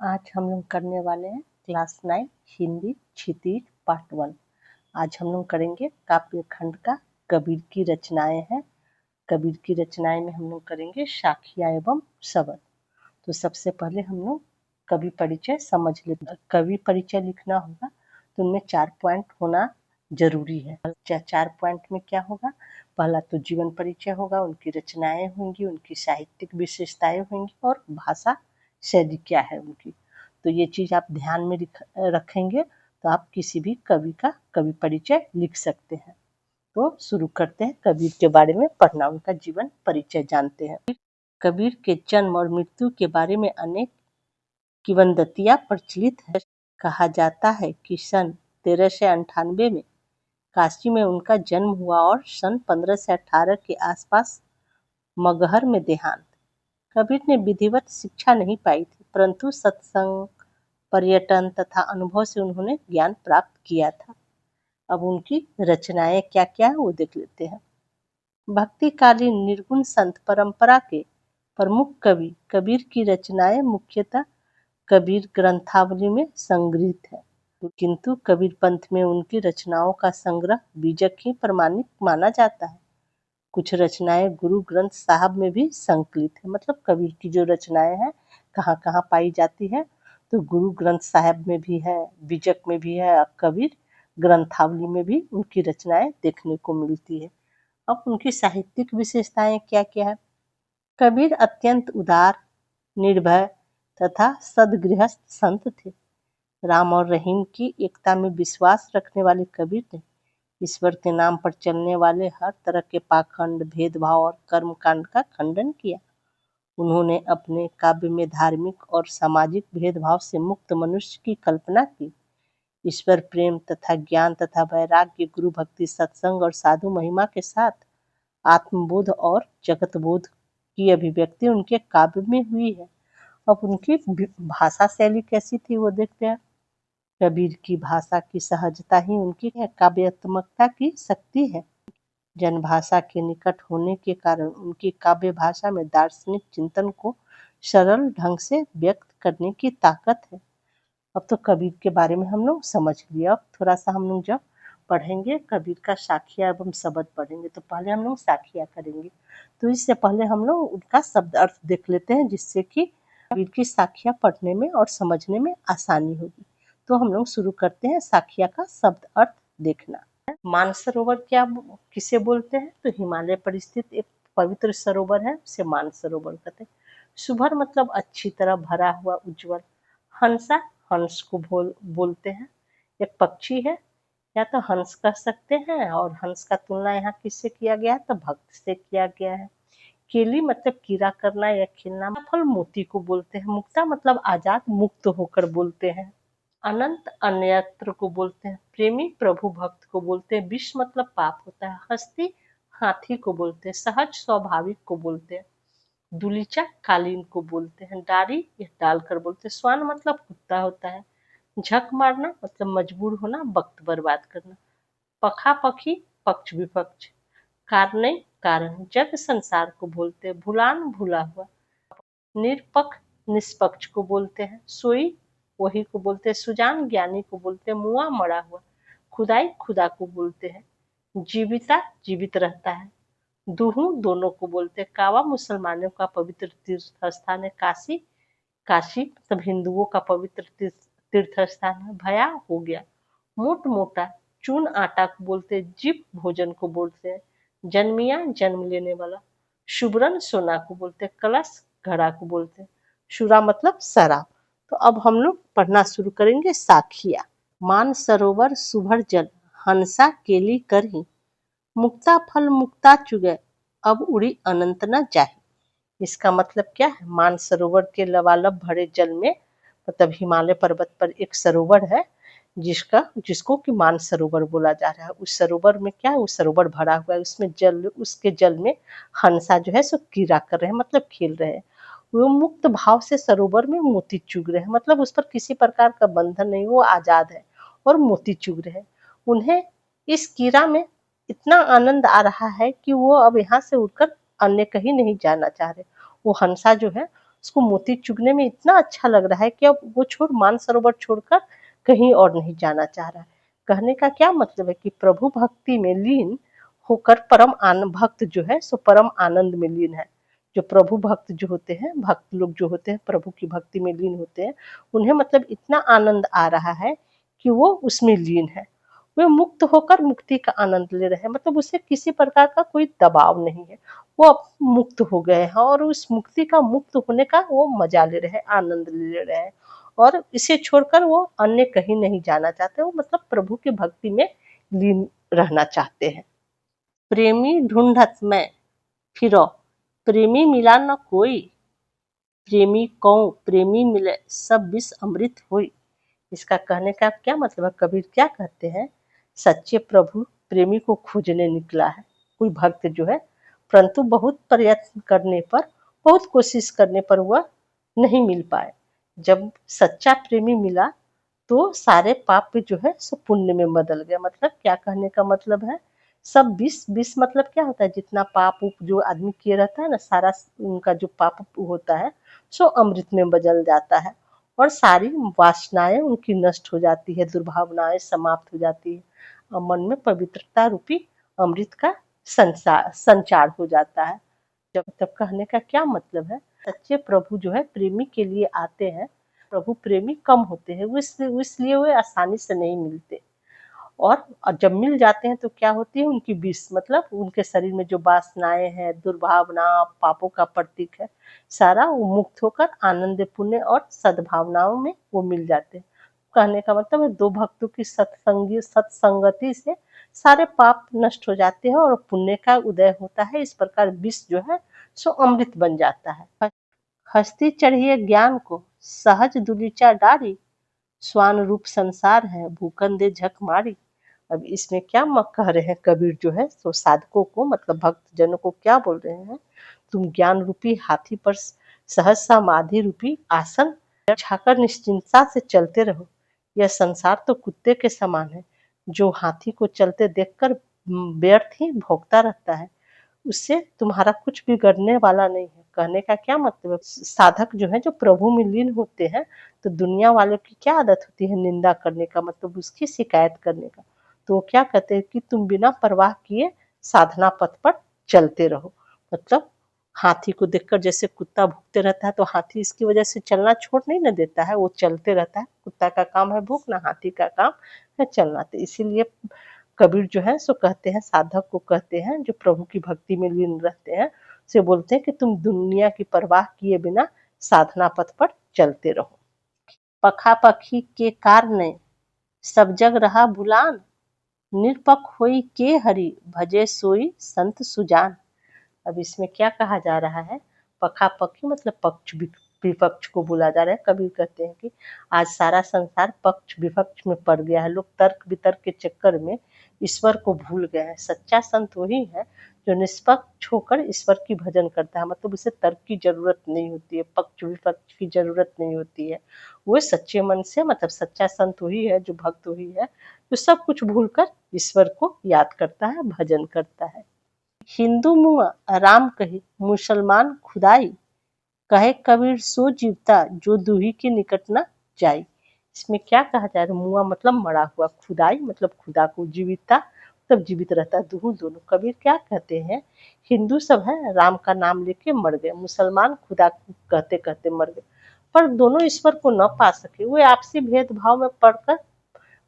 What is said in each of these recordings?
आज हम लोग करने वाले हैं क्लास 9 हिंदी क्षितिज पार्ट 1। आज हम लोग करेंगे काव्य खंड का कबीर की रचनाएं हैं। कबीर की रचनाएं में हम लोग करेंगे साखियां एवं शबद। तो सबसे पहले हम लोग कवि परिचय समझ लेते। कवि परिचय लिखना होगा तो उनमें 4 पॉइंट होना जरूरी है। 4 पॉइंट में क्या होगा? पहला तो जीवन परिचय होगा, उनकी रचनाएं होंगी, उनकी साहित्यिक विशेषताएं होंगी और भाषा शैली क्या है उनकी। तो ये चीज आप ध्यान में रखेंगे तो आप किसी भी कवि का कवि परिचय लिख सकते हैं। तो शुरू करते हैं, कबीर के बारे में पढ़ना, उनका जीवन परिचय जानते हैं। कबीर के जन्म और मृत्यु के बारे में अनेक किंवदंतियां प्रचलित है। कहा जाता है कि सन 1398 में काशी में उनका जन्म हुआ और सन 1518 के आसपास मगहर में देहांत। कबीर ने विधिवत शिक्षा नहीं पाई थी, परंतु सत्संग, पर्यटन तथा अनुभव से उन्होंने ज्ञान प्राप्त किया था। अब उनकी रचनाएं क्या क्या है वो देख लेते हैं। भक्तिकालीन निर्गुण संत परंपरा के प्रमुख कवि कबीर की रचनाएं मुख्यतः कबीर ग्रंथावली में संग्रहित है, किंतु कबीर पंथ में उनकी रचनाओं का संग्रह बीजक ही प्रमाणित माना जाता है। कुछ रचनाएं गुरु ग्रंथ साहब में भी संकलित है। मतलब कबीर की जो रचनाएं हैं कहाँ कहाँ पाई जाती है, तो गुरु ग्रंथ साहब में भी है, बीजक में भी है, कबीर ग्रंथावली में भी उनकी रचनाएं देखने को मिलती है। अब उनकी साहित्यिक विशेषताएं क्या क्या है? कबीर अत्यंत उदार, निर्भय तथा सद्गृहस्थ संत थे। राम और रहीम की एकता में विश्वास रखने वाले कबीर ने ईश्वर के नाम पर चलने वाले हर तरह के पाखंड, भेदभाव और कर्मकांड का खंडन किया। उन्होंने अपने काव्य में धार्मिक और सामाजिक भेदभाव से मुक्त मनुष्य की कल्पना की। ईश्वर प्रेम तथा ज्ञान तथा वैराग्य, गुरु भक्ति, सत्संग और साधु महिमा के साथ आत्मबोध और जगत बोध की अभिव्यक्ति उनके काव्य में हुई है। अब उनकी भाषा शैली कैसी थी वो देखते हैं। कबीर की भाषा की सहजता ही उनकी काव्यात्मकता की शक्ति है। जनभाषा के निकट होने के कारण उनकी काव्य भाषा में दार्शनिक चिंतन को सरल ढंग से व्यक्त करने की ताकत है। अब तो कबीर के बारे में हम लोग समझ लिया। अब थोड़ा सा हम लोग जब पढ़ेंगे कबीर का साखिया एवं शबद पढ़ेंगे, तो पहले हम लोग साखिया करेंगे। तो इससे पहले हम लोग उनका शब्द अर्थ देख लेते हैं, जिससे कि कबीर की साखिया पढ़ने में और समझने में आसानी होगी। तो हम लोग शुरू करते हैं साखिया का शब्द अर्थ देखना। मानसरोवर क्या किसे बोलते हैं? तो हिमालय पर स्थित एक पवित्र सरोवर है, उसे मानसरोवर कहते हैं। शुभर मतलब अच्छी तरह भरा हुआ, उज्जवल। हंसा, हंस को बोलते हैं। एक पक्षी है, या तो हंस कह सकते हैं, और हंस का तुलना यहाँ किससे किया गया है? तो भक्त से किया गया है। केली मतलब कीड़ा करना या खेलना। फल मोती को बोलते हैं। मुक्ता मतलब आजाद, मुक्त होकर बोलते हैं। अनंत अन्यत्र को बोलते हैं। प्रेमी प्रभु भक्त को बोलते हैं। विष मतलब पाप होता है। हस्ती हाथी को बोलते हैं। सहज स्वाभाविक को बोलते हैं। दुलीचा कालीन को बोलते हैं। डारी या डालकर बोलते हैं। स्वान मतलब कुत्ता होता है। झक मारना मतलब मजबूर होना, वक्त बर्बाद करना। पखा पखी पक्ष विपक्ष। कारणे कारण, जग संसार को बोलते हैं। भूलान भूला हुआ। निरपक्ष निष्पक्ष को बोलते हैं। सोई वही को बोलते हैं। सुजान ज्ञानी को बोलते हैं। मुआ मरा हुआ। खुदाई खुदा को बोलते हैं। जीविता जीवित रहता है। दुहू दोनों को बोलते हैं। कावा मुसलमानों का पवित्र तीर्थ स्थान है। काशी काशी मतलब हिंदुओं का पवित्र तीर्थ स्थान है। भया हो गया। मोट मोटा चून आटा को बोलते हैं। जीव भोजन को बोलते हैं। जन्मिया जन्म लेने वाला। शुभ्रन सोना को बोलते हैं। कलश घड़ा को बोलते हैं। शुरा मतलब शराब। तो अब हम लोग पढ़ना शुरू करेंगे साखिया। मान सरोवर सुभर जल, हंसा केली करही। मुक्ता फल मुक्ता चुगे, अब उड़ी अनंत न जाही। इसका मतलब क्या है? मान सरोवर के लबालब भरे जल में, मतलब हिमालय पर्वत पर एक सरोवर है जिसको कि मान सरोवर बोला जा रहा है। उस सरोवर में क्या है? उस सरोवर भरा हुआ है, उसमें जल, उसके जल में हंसा जो है सो क्रीड़ा कर रहे हैं, मतलब खेल रहे हैं। वो मुक्त भाव से सरोवर में मोती चुग रहे हैं, मतलब उस पर किसी प्रकार का बंधन नहीं, वो आजाद है और मोती चुग रहे हैं। उन्हें इस क्रीड़ा में इतना आनंद आ रहा है कि वो अब यहाँ से उठकर अन्य कहीं नहीं जाना चाह रहे। वो हंसा जो है उसको मोती चुगने में इतना अच्छा लग रहा है कि अब वो छोड़ मानसरोवर छोड़कर कहीं और नहीं जाना चाह रहा है। कहने का क्या मतलब है कि प्रभु भक्ति में लीन होकर परम आनंद भक्त जो है सो परम आनंद में लीन है। जो प्रभु भक्त जो होते हैं, भक्त लोग जो होते हैं प्रभु की भक्ति में लीन होते हैं, उन्हें मतलब इतना आनंद आ रहा है कि वो उसमें लीन है। वे मुक्त होकर मुक्ति का आनंद ले रहे हैं, मतलब उसे किसी प्रकार का कोई दबाव नहीं है। वो अब मुक्त हो गए हैं और उस मुक्ति का मुक्त होने का वो मजा ले रहे हैं, आनंद ले रहे हैं और इसे छोड़कर वो अन्य कहीं नहीं जाना चाहते। वो मतलब प्रभु की भक्ति में लीन रहना चाहते हैं। प्रेमी ढूंढत मैं फिरो, प्रेमी मिला न कोई, प्रेमी कौन प्रेमी मिले सब विष अमृत होई। इसका कहने का क्या मतलब है? कबीर क्या कहते हैं? सच्चे प्रभु प्रेमी को खोजने निकला है कोई भक्त जो है, परंतु बहुत प्रयत्न करने पर, बहुत कोशिश करने पर वह नहीं मिल पाए। जब सच्चा प्रेमी मिला तो सारे पाप जो है सो पुण्य में बदल गया। मतलब क्या कहने का मतलब है? सब विष, विष मतलब क्या होता है? जितना पाप उप जो आदमी किए रहता है ना, सारा उनका जो पाप होता है सो अमृत में बदल जाता है और सारी वासनाएं उनकी नष्ट हो जाती है, दुर्भावनाएं समाप्त हो जाती है और मन में पवित्रता रूपी अमृत का संचार हो जाता है। जब तब कहने का क्या मतलब है? सच्चे प्रभु जो है प्रेमी के लिए आते हैं। प्रभु प्रेमी कम होते हैं, इसलिए वे आसानी से नहीं मिलते और जब मिल जाते हैं तो क्या होती है? उनकी विष, मतलब उनके शरीर में जो वासनाएं हैं, दुर्भावना, पापों का प्रतीक है, सारा वो मुक्त होकर आनंद, पुण्य और सद्भावनाओं में वो मिल जाते हैं। कहने का मतलब है दो भक्तों की सत्संगति से सारे पाप नष्ट हो जाते हैं और पुण्य का उदय होता है। इस प्रकार विष जो है सो अमृत बन जाता है। हस्ती चढ़िए ज्ञान को सहज दुलीचा डारी, स्वान रूप संसार है भूखन दे झक मारी। अब इसमें क्या कह रहे हैं कबीर जो है तो साधकों को, मतलब भक्त जनों को क्या बोल रहे हैं? तुम ज्ञान रूपी हाथी पर सहज समाधि रूपी आसन बिछाकर निश्चिंतता से चलते रहो। यह संसार तो कुत्ते के समान है जो हाथी को चलते देखकर व्यर्थ ही भौंकता रहता है, उससे तुम्हारा कुछ बिगड़ने वाला नहीं है। कहने का क्या मतलब है? साधक जो है जो प्रभु में लीन होते हैं तो दुनिया वालों की क्या आदत होती है? निंदा करने का, मतलब उसकी शिकायत करने का। तो वो क्या कहते हैं कि तुम बिना परवाह किए साधना पथ पर चलते रहो। मतलब हाथी को देखकर जैसे कुत्ता भूखते रहता है तो हाथी इसकी वजह से चलना छोड़ नहीं ना देता है, वो चलते रहता है। कुत्ता का काम है भूखना, हाथी का काम है चलना। तो इसीलिए कबीर जो है सो कहते हैं, साधक को कहते हैं जो प्रभु की भक्ति में लीन रहते हैं, से बोलते हैं कि तुम दुनिया की परवाह किए बिना साधना पथ पर चलते रहो। पखा पखी के कारणे सब जग रहा भुलान, निरपख होई के हरि भजे सोई संत सुजान। अब इसमें क्या कहा जा रहा है? पखा पखी मतलब पक्ष विपक्ष को बोला जा रहा है। कबीर कहते हैं कि आज सारा संसार पक्ष विपक्ष में पड़ गया है। लोग तर्क वितर्क के चक्कर में ईश्वर को भूल गए हैं। सच्चा संत वही है जो निष्पक्ष होकर ईश्वर की भजन करता है, मतलब उसे तर्क की जरूरत नहीं होती है, पक्ष विपक्ष की जरूरत नहीं होती है। वो सच्चे मन से, मतलब सच्चा संत वही है, जो भक्त वही है जो सब कुछ भूलकर ईश्वर को याद करता है, भजन करता है। हिंदू मुआ राम कही, मुसलमान खुदाई, कहे कबीर सो जीवता जो दूही के निकट न जाई। इसमें क्या कहा जा रहा है? मुआ मतलब मरा हुआ, खुदाई मतलब खुदा को, जीविता मतलब जीवित रहता, दूह दोनों। कबीर क्या कहते हैं? हिंदू सब है राम का नाम लेके मर गए, मुसलमान खुदा को कहते कहते मर गए, पर दोनों ईश्वर को न पा सके। वे आपसी भेदभाव में पड़कर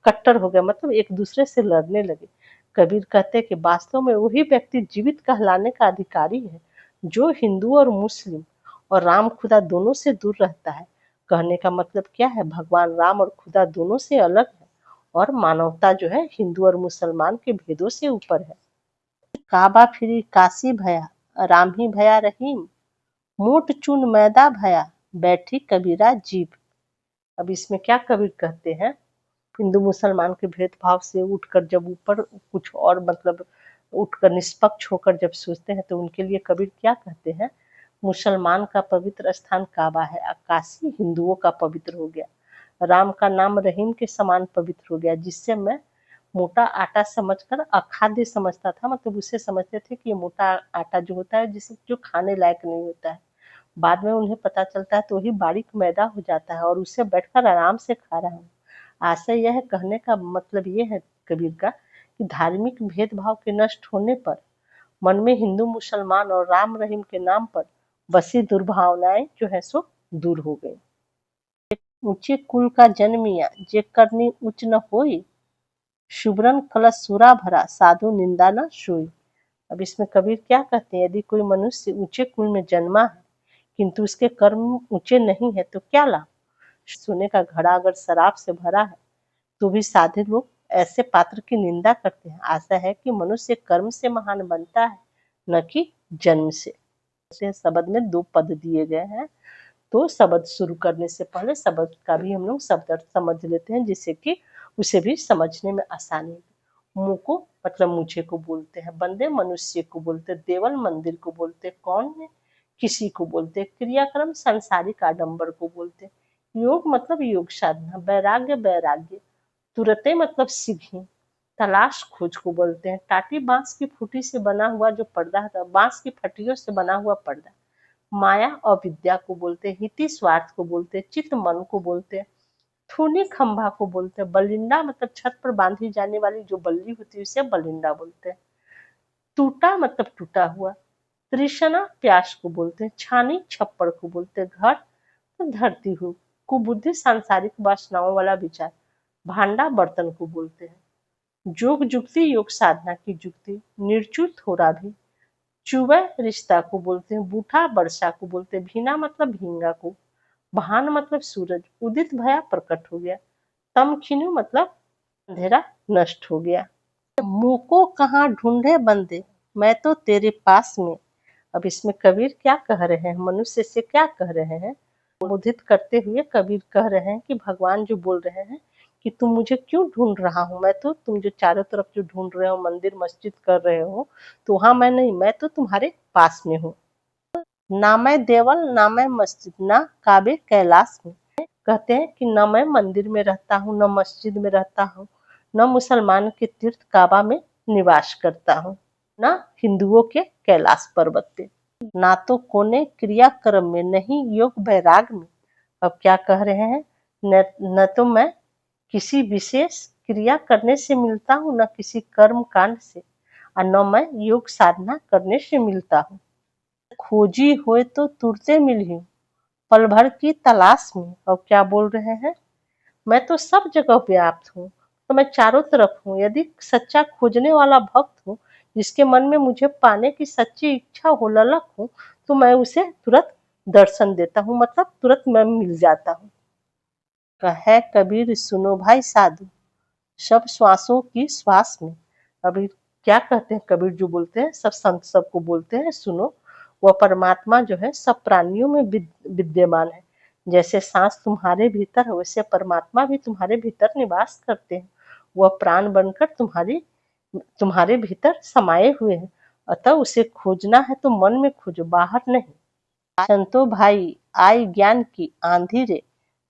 कट्टर हो गए, मतलब एक दूसरे से लड़ने लगे। कबीर कहते हैं कि वास्तव में वही व्यक्ति जीवित कहलाने का अधिकारी है जो हिंदू और मुस्लिम और राम खुदा दोनों से दूर रहता है। कहने का मतलब क्या है? भगवान राम और खुदा दोनों से अलग है और मानवता जो है हिंदू और मुसलमान के भेदों से ऊपर है। काबा फिरी काशी भया, राम ही भया रहीम, मोट चून मैदा भया, बैठी कबीरा जीव। अब इसमें क्या कबीर कहते हैं? हिंदू मुसलमान के भेदभाव से उठकर जब ऊपर कुछ और, मतलब उठकर निष्पक्ष होकर जब सोचते हैं तो उनके लिए कबीर क्या कहते हैं? मुसलमान का पवित्र स्थान काबा है, काशी हिंदुओं का पवित्र हो गया। राम का नाम रहीम के समान पवित्र हो गया, जिससे मैं मोटा आटा समझकर अखाद्य समझता था, मतलब उसे समझते थे कि ये मोटा आटा जो होता है जिसे जो खाने लायक नहीं होता है। बाद में उन्हें पता चलता है तो वही बारीक मैदा हो जाता है और उसे बैठकर आराम से खा रहा हूँ। आशय यह है, कहने का मतलब ये है कबीर का कि धार्मिक भेदभाव के नष्ट होने पर मन में हिंदू मुसलमान और राम रहीम के नाम पर बसी दुर्भावनाएं जो है सो दूर हो गई। ऊंचे कुल का जन्मिया जे करनी उच्च न होई, शुभ्रन कलश सूरा भरा साधु निंदा न सोई। अब इसमें कबीर क्या कहते हैं, यदि कोई मनुष्य ऊंचे कुल में जन्मा है किंतु उसके कर्म ऊंचे नहीं है तो क्या लाभ। सोने का घड़ा अगर शराब से भरा है तो भी साधु लोग ऐसे पात्र की निंदा करते हैं। आशा है कि मनुष्य कर्म से महान बनता है न कि जन्म से। शब्द में 2 पद दिए गए हैं, तो शब्द शुरू करने से पहले शब्द का भी हम लोग शब्द अर्थ समझ लेते हैं जिससे कि उसे भी समझने में आसानी हो। मुँह को मतलब मुझे को बोलते हैं, बंदे मनुष्य को बोलते, देवल मंदिर को बोलते, कौन है किसी को बोलते, क्रियाक्रम सांसारिक आडंबर को बोलते, योग मतलब योग साधना, वैराग्य वैराग्य, तुरते मतलब सीधी, तलाश खोज को बोलते हैं, टाटी बांस की फूटी से बना हुआ जो पर्दा था, बांस की फटियों से बना हुआ पर्दा, माया अविद्या को बोलते, हिति स्वार्थ को बोलते, चित्त मन को बोलते, थूनी खंभा को बोलते, बलिंडा मतलब छत पर बांधी जाने वाली जो बल्ली होती है उसे बलिंडा बोलते, टूटा मतलब टूटा हुआ, तृष्णा प्यास को बोलते, छानी छप्पड़ को बोलते, घर तो धरती हो, कुबुद्धि सांसारिक वासनाओं वाला विचार, भांडा बर्तन को बोलते हैं, जोग जुक्ति योग साधना की जुक्ति, निर्चु थोड़ा भी, चुवै रिश्ता को बोलते हैं, बूढ़ा वर्षा को बोलते हैं, भीना मतलब भींगा को, भान मतलब सूरज, उदित भया प्रकट हो गया, तम खिनु मतलब अंधेरा नष्ट हो गया। मुँह को कहाँ ढूंढे बंदे, मैं तो तेरे पास में। अब इसमें कबीर क्या कह रहे हैं, मनुष्य से क्या कह रहे हैं, संबोधित करते हुए कबीर कह रहे हैं कि भगवान जो बोल रहे हैं कि तुम मुझे क्यों ढूंढ रहा हूँ, मैं तो तुम जो चारों तरफ जो ढूंढ रहे हो, मंदिर मस्जिद कर रहे हो, तो वहां मैं नहीं, मैं तो तुम्हारे पास में हूँ। ना मैं देवल ना मैं मस्जिद ना काबे कैलाश में, कहते हैं कि न मैं मंदिर में रहता हूँ, न मस्जिद में रहता हूँ, न मुसलमान के तीर्थ काबा में निवास करता हूँ, न हिंदुओं के कैलाश पर्वत पे, ना तो कोने क्रियाक्रम में, नहीं योग वैराग में। अब क्या कह रहे हैं, न तो मैं किसी विशेष क्रिया करने से मिलता हूँ, न किसी कर्म कांड से, और न मैं योग साधना करने से मिलता हूँ। खोजी होए तो तुरते मिली, पल भर की तलाश में। अब क्या बोल रहे हैं, मैं तो सब जगह व्याप्त हूँ, तो मैं चारों तरफ हूँ। यदि सच्चा खोजने वाला भक्त हूँ, जिसके मन में मुझे पाने की सच्ची इच्छा हो, ललक हो, तो मैं उसे तुरंत दर्शन देता हूँ, मतलब तुरंत मैं मिल जाता हूँ। कहे कबीर सुनो भाई साधु, सब श्वासों की श्वास में। अभी क्या कहते हैं कबीर जो बोलते हैं, सब संत सबको बोलते हैं सुनो, वह परमात्मा जो है सब प्राणियों में विद्यमान है। जैसे सांस तुम्हारे भीतर है वैसे परमात्मा भी तुम्हारे भीतर निवास करते हैं, वह प्राण बनकर तुम्हारे भीतर समाये हुए हैं। अतः उसे खोजना है तो मन में खोजो, बाहर नहीं। संतो भाई आई ज्ञान की आंधी रे।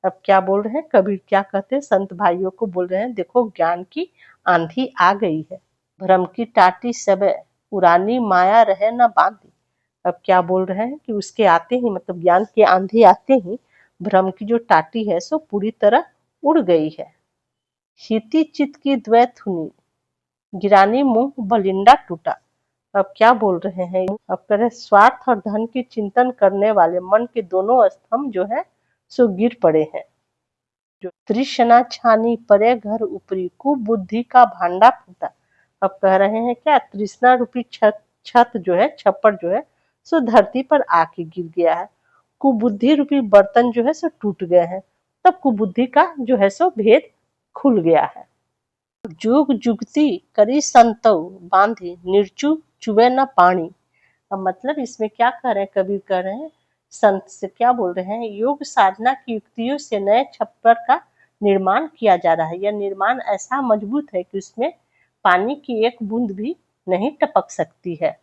अब क्या बोल रहे हैं कबीर, क्या कहते हैं, संत भाइयों को बोल रहे हैं, देखो ज्ञान की आंधी आ गई है, भ्रम की टाटी सबे पुरानी माया रहे न बांधी। अब क्या बोल रहे हैं कि उसके आते ही, मतलब ज्ञान की आंधी आते ही भ्रम की जो टाटी है सो पूरी तरह उड़ गई है। हिति चित की द्वैत हुनी, गिरानी मुंह बलिंडा टूटा। अब क्या बोल रहे हैं, अब कह रहे स्वार्थ और धन की चिंतन करने वाले मन के दोनों स्तंभ जो है सो गिर पड़े हैं। जो तृष्णा छानी परे घर ऊपरी, कुबुद्धि का भांडा फूटा। अब कह रहे हैं क्या, तृष्णा रूपी छत जो है, छप्पर जो है सो धरती पर आके गिर गया है, कुबुद्धि रूपी बर्तन जो है सो टूट गए हैं, तब कुबुद्धि का जो है सो भेद खुल गया है। जुग जुगती करी संतौ बांधी, निर्चु चुवे न पानी। अब मतलब इसमें क्या कह रहे हैं, कबीर कह रहे हैं संत से क्या बोल रहे हैं, योग साधना की युक्तियों से नए छप्पर का निर्माण किया जा रहा है। यह निर्माण ऐसा मजबूत है कि उसमें पानी की एक बूंद भी नहीं टपक सकती है।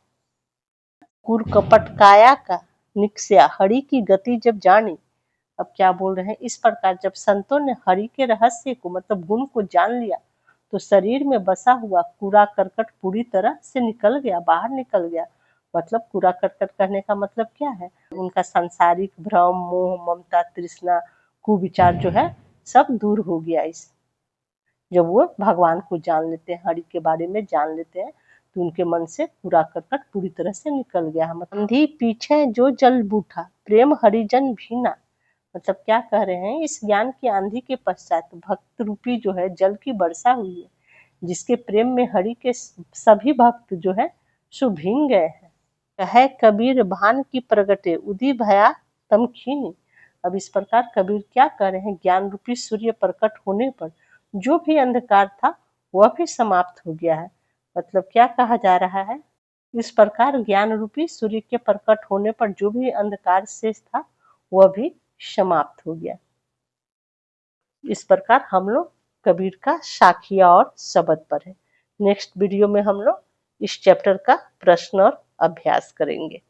कुर कपट काया का निकस्या, हरि की गति जब जानी। अब क्या बोल रहे हैं, इस प्रकार जब संतों ने हरि के रहस्य को, मतलब गुण को जान लिया, तो शरीर में बसा हुआ कूड़ा करकट पूरी तरह से निकल गया, बाहर निकल गया, मतलब कूड़ा करकट कहने का मतलब क्या है, उनका सांसारिक भ्रम, मोह, ममता, तृष्णा, कुविचार जो है सब दूर हो गया। इस जब वो भगवान को जान लेते हैं, हरि के बारे में जान लेते हैं, तो उनके मन से कूड़ा करकट पूरी तरह से निकल गया है। मतलब अंधी पीछे जो जल बूठा, प्रेम हरिजन भीना। मतलब क्या कह रहे हैं, इस ज्ञान की आंधी के पश्चात भक्त रूपी जो है जल की वर्षा हुई है, जिसके प्रेम में हरि के सभी भक्त जो है सो भींग गए हैं। कहे कबीर भान की प्रगटे उदी भया तम खीनी। अब इस प्रकार कबीर क्या कह रहे हैं, ज्ञान रूपी सूर्य प्रकट होने पर जो भी अंधकार था वह भी समाप्त हो गया है। मतलब क्या कहा जा रहा है, इस प्रकार ज्ञान रूपी सूर्य के प्रकट होने पर जो भी अंधकार शेष था वह भी समाप्त हो गया। इस प्रकार हम लोग कबीर का साखिया और शब्द पढ़े। नेक्स्ट वीडियो में हम लोग इस चैप्टर का प्रश्न और अभ्यास करेंगे।